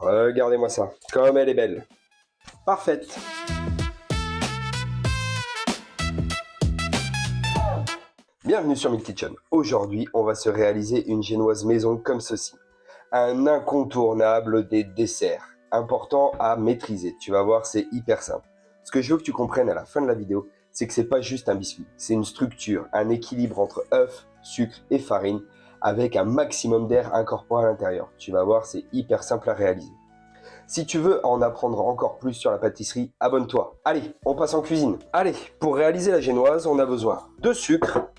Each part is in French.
Regardez-moi ça, comme elle est belle. Parfaite. Bienvenue sur Milk Kitchen. Aujourd'hui, on va se réaliser une génoise maison comme ceci. Un incontournable des desserts. Important à maîtriser. Tu vas voir, c'est hyper simple. Ce que je veux que tu comprennes à la fin de la vidéo, c'est que c'est pas juste un biscuit. C'est une structure, un équilibre entre œufs, sucre et farine, avec un maximum d'air incorporé à l'intérieur. Tu vas voir, c'est hyper simple à réaliser. Si tu veux en apprendre encore plus sur la pâtisserie, abonne-toi. Allez, on passe en cuisine. Allez, pour réaliser la génoise, on a besoin de sucre,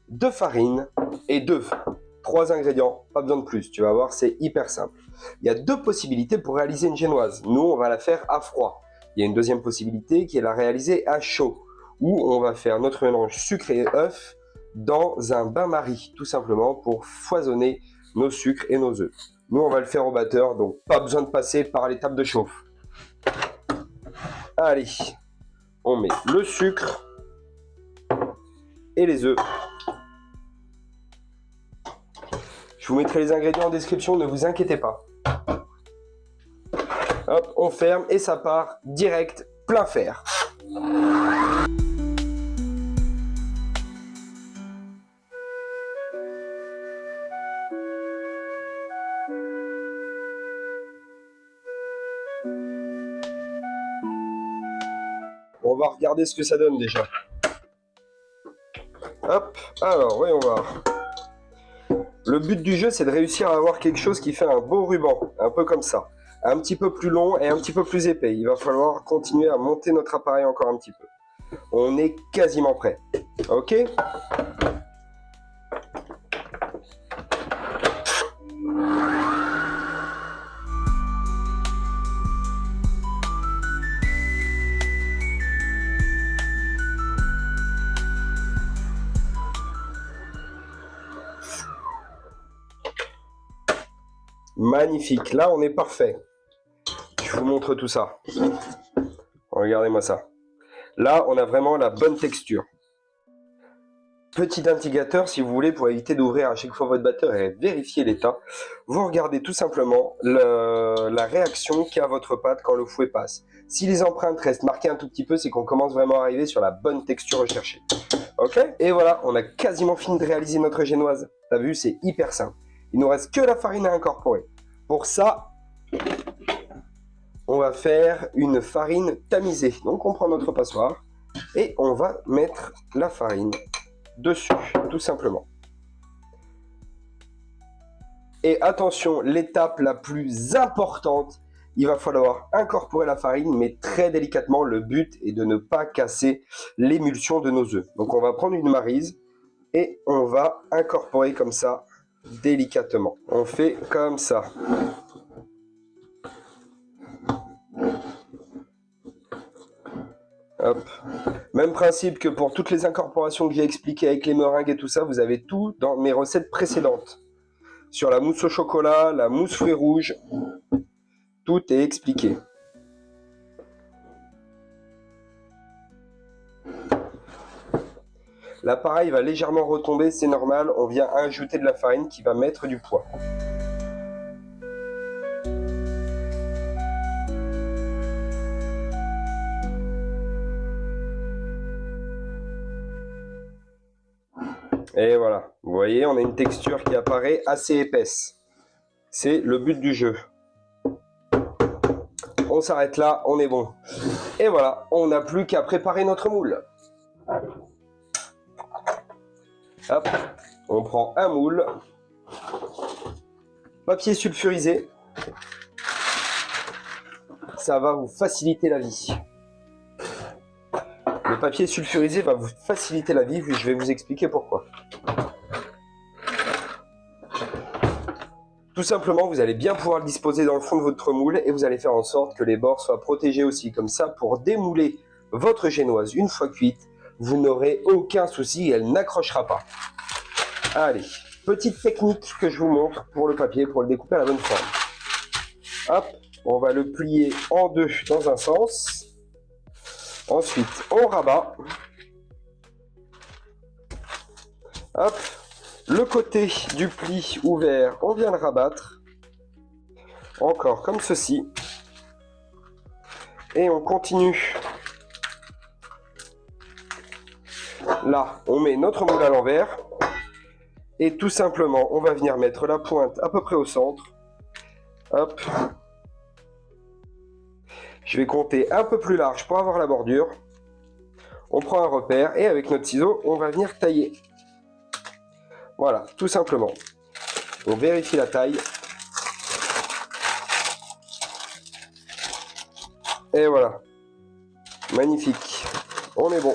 de farine et d'œufs. 3 ingrédients, pas besoin de plus. Tu vas voir, c'est hyper simple. Il y a 2 possibilités pour réaliser une génoise. Nous, on va la faire à froid. Il y a une deuxième possibilité qui est la réaliser à chaud, où on va faire notre mélange sucre et œufs dans un bain-marie, tout simplement pour foisonner nos sucres et nos œufs. Nous, on va le faire au batteur, donc pas besoin de passer par l'étape de chauffe. Allez, on met le sucre et les œufs. Je vous mettrai les ingrédients en description, ne vous inquiétez pas. Hop, on ferme et ça part direct, plein fer. On va regarder ce que ça donne déjà. Hop, alors voyons voir. Le but du jeu, c'est de réussir à avoir quelque chose qui fait un beau ruban, un peu comme ça. Un petit peu plus long et un petit peu plus épais. Il va falloir continuer à monter notre appareil encore un petit peu. On est quasiment prêt. Ok ? Magnifique, là on est parfait. Je vous montre tout ça. Regardez-moi ça. Là on a vraiment la bonne texture. Petit indicateur si vous voulez pour éviter d'ouvrir à chaque fois votre batteur et vérifier l'état. Vous regardez tout simplement la réaction qu'a votre pâte quand le fouet passe. Si les empreintes restent marquées un tout petit peu, c'est qu'on commence vraiment à arriver sur la bonne texture recherchée. Ok ? Et voilà, on a quasiment fini de réaliser notre génoise. T'as vu, c'est hyper simple. Il nous reste que la farine à incorporer. Pour ça, on va faire une farine tamisée. Donc on prend notre passoire et on va mettre la farine dessus, tout simplement. Et attention, l'étape la plus importante, il va falloir incorporer la farine, mais très délicatement. Le but est de ne pas casser l'émulsion de nos œufs. Donc on va prendre une maryse et on va incorporer comme ça, délicatement. On fait comme ça. Hop. Même principe que pour toutes les incorporations que j'ai expliquées avec les meringues et tout ça, vous avez tout dans mes recettes précédentes. Sur la mousse au chocolat, la mousse fruits rouges, tout est expliqué. L'appareil va légèrement retomber, c'est normal, on vient ajouter de la farine qui va mettre du poids. Et voilà, vous voyez, on a une texture qui apparaît assez épaisse. C'est le but du jeu. On s'arrête là, on est bon. Et voilà, on n'a plus qu'à préparer notre moule. Hop, on prend un moule. Papier sulfurisé. Ça va vous faciliter la vie. Le papier sulfurisé va vous faciliter la vie, je vais vous expliquer pourquoi. Tout simplement, vous allez bien pouvoir le disposer dans le fond de votre moule et vous allez faire en sorte que les bords soient protégés aussi. Comme ça, pour démouler votre génoise une fois cuite, vous n'aurez aucun souci, elle n'accrochera pas. Allez, petite technique que je vous montre pour le papier, pour le découper à la bonne forme. Hop, on va le plier en deux dans un sens. Ensuite, on rabat. Hop, le côté du pli ouvert, on vient le rabattre. Encore comme ceci. Et on continue. Là, on met notre moule à l'envers. Et tout simplement, on va venir mettre la pointe à peu près au centre. Hop. Je vais compter un peu plus large pour avoir la bordure. On prend un repère et avec notre ciseau, on va venir tailler. Voilà, tout simplement. On vérifie la taille. Et voilà. Magnifique. On est bon.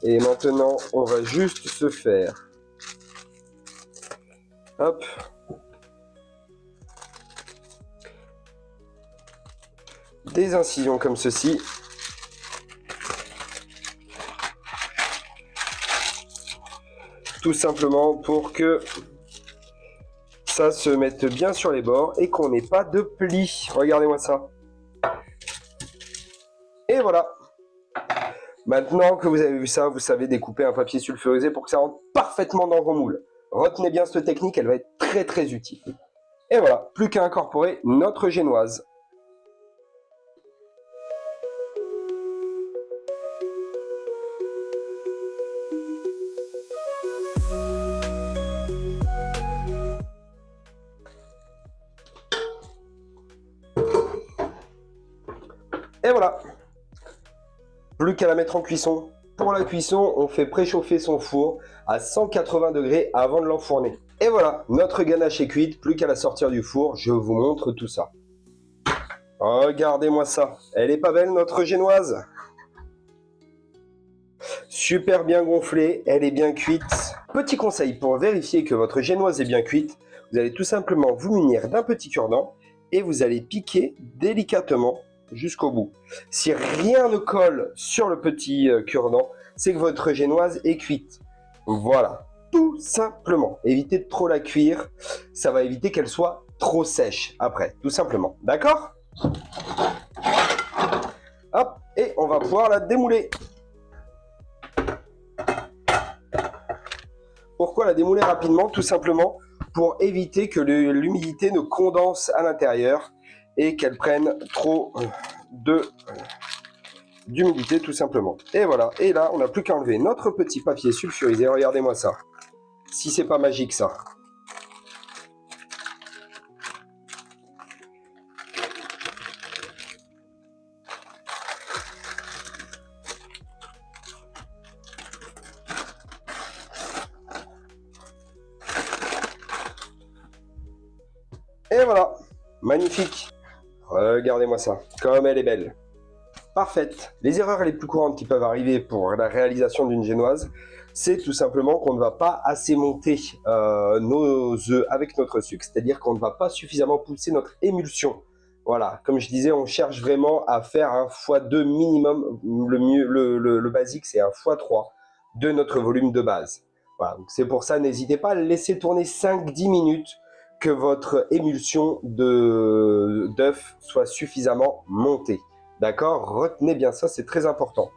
Et maintenant, on va juste se faire. Hop. Des incisions comme ceci. Tout simplement pour que ça se mette bien sur les bords et qu'on n'ait pas de plis. Regardez-moi ça. Et voilà. Maintenant que vous avez vu ça, vous savez découper un papier sulfurisé pour que ça rentre parfaitement dans vos moules. Retenez bien cette technique, elle va être très très utile. Et voilà, plus qu'à incorporer notre génoise. Et voilà. Plus qu'à la mettre en cuisson. Pour la cuisson, on fait préchauffer son four à 180 degrés avant de l'enfourner. Et voilà, notre ganache est cuite, plus qu'à la sortir du four, je vous montre tout ça. Regardez-moi ça, elle est pas belle notre génoise? Super bien gonflée, elle est bien cuite. Petit conseil pour vérifier que votre génoise est bien cuite, vous allez tout simplement vous munir d'un petit cure-dent et vous allez piquer délicatement jusqu'au bout. Si rien ne colle sur le petit cure-dent, c'est que votre génoise est cuite. Voilà, tout simplement. Évitez de trop la cuire, ça va éviter qu'elle soit trop sèche après, tout simplement. D'accord? Hop, et on va pouvoir la démouler. Pourquoi la démouler rapidement? Tout simplement pour éviter que l'humidité ne condense à l'intérieur et qu'elle prenne trop d'humidité tout simplement. Et voilà, et là on n'a plus qu'à enlever notre petit papier sulfurisé, regardez-moi ça. Si c'est pas magique ça. Et voilà, magnifique. Regardez-moi ça, comme elle est belle. Parfaite. Les erreurs les plus courantes qui peuvent arriver pour la réalisation d'une génoise, c'est tout simplement qu'on ne va pas assez monter nos œufs avec notre sucre, c'est-à-dire qu'on ne va pas suffisamment pousser notre émulsion. Voilà, comme je disais, on cherche vraiment à faire un x2 minimum. Le basique, c'est un x3 de notre volume de base. Voilà, c'est pour ça, n'hésitez pas à le laisser tourner 5-10 minutes, que votre émulsion d'œuf soit suffisamment montée. D'accord? Retenez bien ça, c'est très important.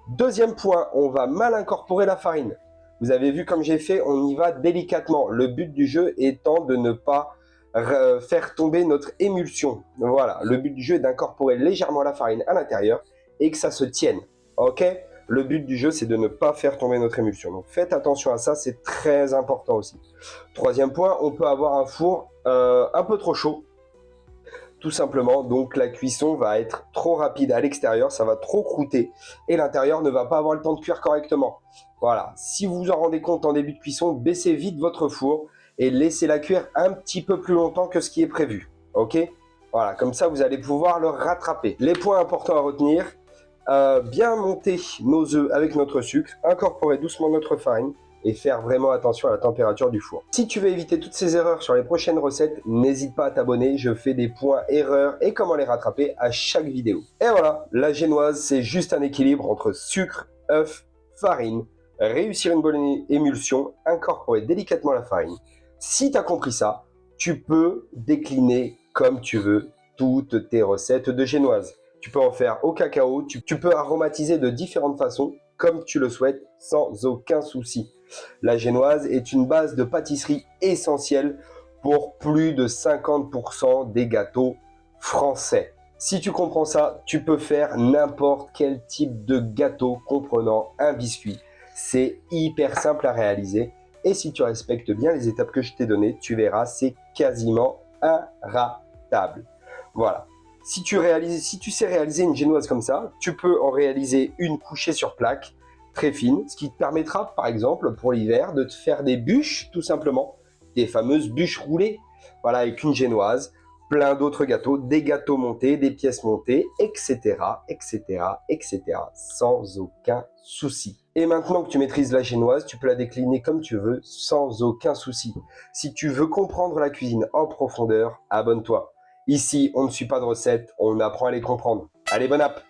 Deuxième point, on va mal incorporer la farine. Vous avez vu comme j'ai fait, on y va délicatement. Le but du jeu étant de ne pas faire tomber notre émulsion. Voilà, le but du jeu est d'incorporer légèrement la farine à l'intérieur et que ça se tienne. Ok? Le but du jeu, c'est de ne pas faire tomber notre émulsion. Donc faites attention à ça, c'est très important aussi. Troisième point, on peut avoir un four un peu trop chaud. Tout simplement, donc la cuisson va être trop rapide à l'extérieur, ça va trop croûter et l'intérieur ne va pas avoir le temps de cuire correctement. Voilà, si vous vous en rendez compte en début de cuisson, baissez vite votre four et laissez-la cuire un petit peu plus longtemps que ce qui est prévu. Ok? Voilà, comme ça vous allez pouvoir le rattraper. Les points importants à retenir, bien monter nos œufs avec notre sucre, incorporer doucement notre farine et faire vraiment attention à la température du four. Si tu veux éviter toutes ces erreurs sur les prochaines recettes, n'hésite pas à t'abonner, je fais des points erreurs et comment les rattraper à chaque vidéo. Et voilà, la génoise, c'est juste un équilibre entre sucre, œuf, farine, réussir une bonne émulsion, incorporer délicatement la farine. Si tu as compris ça, tu peux décliner comme tu veux toutes tes recettes de génoise. Tu peux en faire au cacao, tu peux aromatiser de différentes façons, comme tu le souhaites, sans aucun souci. La génoise est une base de pâtisserie essentielle pour plus de 50% des gâteaux français. Si tu comprends ça, tu peux faire n'importe quel type de gâteau comprenant un biscuit. C'est hyper simple à réaliser et si tu respectes bien les étapes que je t'ai données, tu verras, c'est quasiment inratable. Voilà. Si tu sais réaliser une génoise comme ça, tu peux en réaliser une couchée sur plaque, très fine, ce qui te permettra, par exemple, pour l'hiver, de te faire des bûches, tout simplement, des fameuses bûches roulées, voilà, avec une génoise, plein d'autres gâteaux, des gâteaux montés, des pièces montées, etc., etc., etc., sans aucun souci. Et maintenant que tu maîtrises la génoise, tu peux la décliner comme tu veux, sans aucun souci. Si tu veux comprendre la cuisine en profondeur, abonne-toi. Ici, on ne suit pas de recettes, on apprend à les comprendre. Allez, bonne app!